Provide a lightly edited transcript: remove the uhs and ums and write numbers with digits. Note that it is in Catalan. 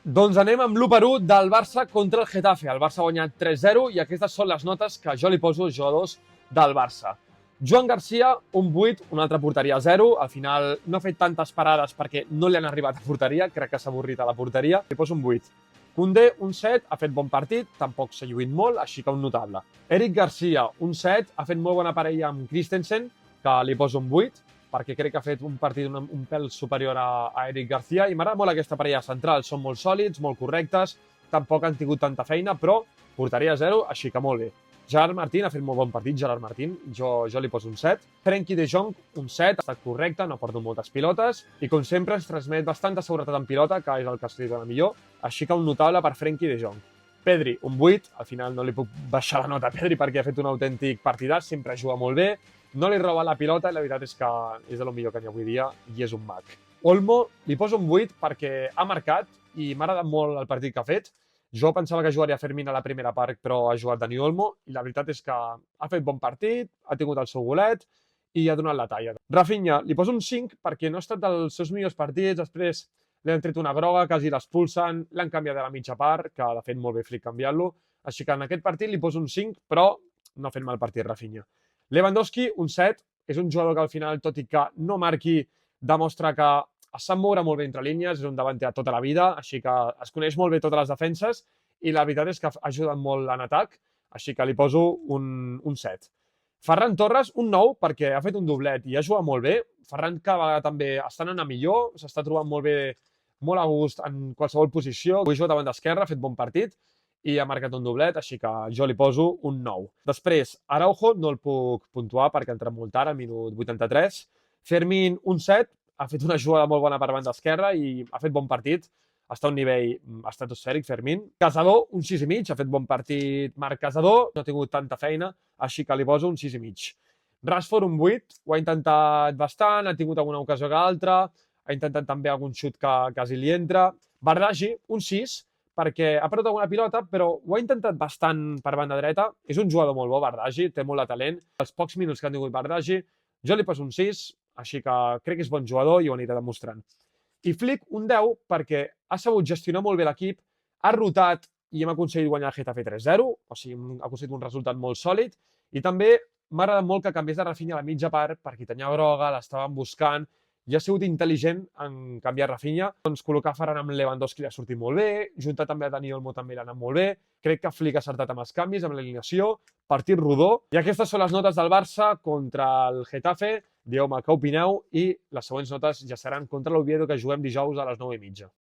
Doncs anem amb l'1-1 del Barça contra el Getafe. El Barça ha guanyat 3-0 i aquestes són les notes que jo li poso als jugadors del Barça. Joan Garcia, un 8, una altra porteria 0. Al final no ha fet tantes parades perquè no li han arribat a porteria, crec que s'ha avorrit a la porteria. Li poso un 8. Koundé, un 7, ha fet bon partit, tampoc s'ha lluït molt, així que un notable. Eric Garcia, un 7, ha fet molt bona parella amb Christensen, que li poso un 8, perquè crec que ha fet un partit un pèl superior a Eric Garcia, i m'agrada molt aquesta parella central, són molt sòlids, molt correctes, tampoc han tingut tanta feina, però porteria 0, així que molt bé. Gerard Martín ha fet molt bon partit, Gerard Martín, jo li poso un 7. Frenkie de Jong, un 7, ha estat correcte, no ha perdut moltes pilotes, i com sempre ens transmet bastanta seguretat en pilota, que és el que se li dona millor, així que un notable per Frenkie de Jong. Pedri, un 8, al final no li puc baixar la nota a Pedri perquè ha fet un autèntic partidàs, sempre juga molt bé, no li roba la pilota i la veritat és que és el millor que n'hi ha avui dia i és un mag. Olmo, li poso un 8 perquè ha marcat i m'ha agradat molt el partit que ha fet. Jo pensava que jugaria Fermín a la primera part, però ha jugat Dani Olmo i la veritat és que ha fet bon partit, ha tingut el seu golet i ha donat la talla. Rafinha, li poso un 5 perquè no ha estat dels seus millors partits, després li han tret una groga, quasi l'expulsen, l'han canviat a la mitja part, que l'ha fet molt bé Flick canviant-lo, així que en aquest partit li poso un 5, però no ha fet mal partit Rafinha. Lewandowski, un 7, és un jugador que al final, tot i que no marqui, demostra que es sap moure molt bé entre línies, és un davanter a tota la vida, així que es coneix molt bé totes les defenses i la veritat és que ha ajudat molt en atac, així que li poso un 7. Ferran Torres, un 9, perquè ha fet un doblet i ha jugat molt bé. Ferran cada vegada també està anant a millor, s'està trobant molt bé, molt a gust en qualsevol posició. Avui juga davant d'esquerra, ha fet bon partit i ha marcat un doblet, així que jo li poso un 9. Després, Araujo no el puc puntuar perquè ha entrat molt tard, al minut 83. Fermín, un 7, ha fet una jugada molt bona per banda esquerra i ha fet bon partit. Està a un nivell estratosfèric, Fermín. Casador, un 6,5, ha fet bon partit Marc Casador, no ha tingut tanta feina, així que li poso un 6,5. Rashford, un 8, ho ha intentat bastant, ha tingut alguna ocasió que altra, ha intentat també algun xut que quasi li entra. Bardaghi, un 6, perquè ha perdut alguna pilota, però ho ha intentat bastant per banda dreta. És un jugador molt bo, Bardaghi, té molt de talent. Els pocs minuts que han tingut Bardaghi, jo li poso un 6, així que crec que és bon jugador i ho anirà demostrant. I Flick, un 10, perquè ha sabut gestionar molt bé l'equip, ha rotat i hem aconseguit guanyar el Getafe 3-0, o sigui, hem aconseguit un resultat molt sòlid, i també m'ha agradat molt que canviés de Rafinha a la mitja part, perquè tenia groga, l'estaven buscant, i ha sigut intel·ligent en canviar Rafinha. Doncs col·locar Ferran amb Lewandowski li ha sortit molt bé, juntar també a Dani Olmo també l'ha anat molt bé, crec que Flick ha acertat amb els canvis, amb l'alineació, partit rodó. I aquestes són les notes del Barça contra el Getafe. Dieu-me què opineu i les següents notes ja seran contra l'Oviedo, que juguem dijous a les 9:30.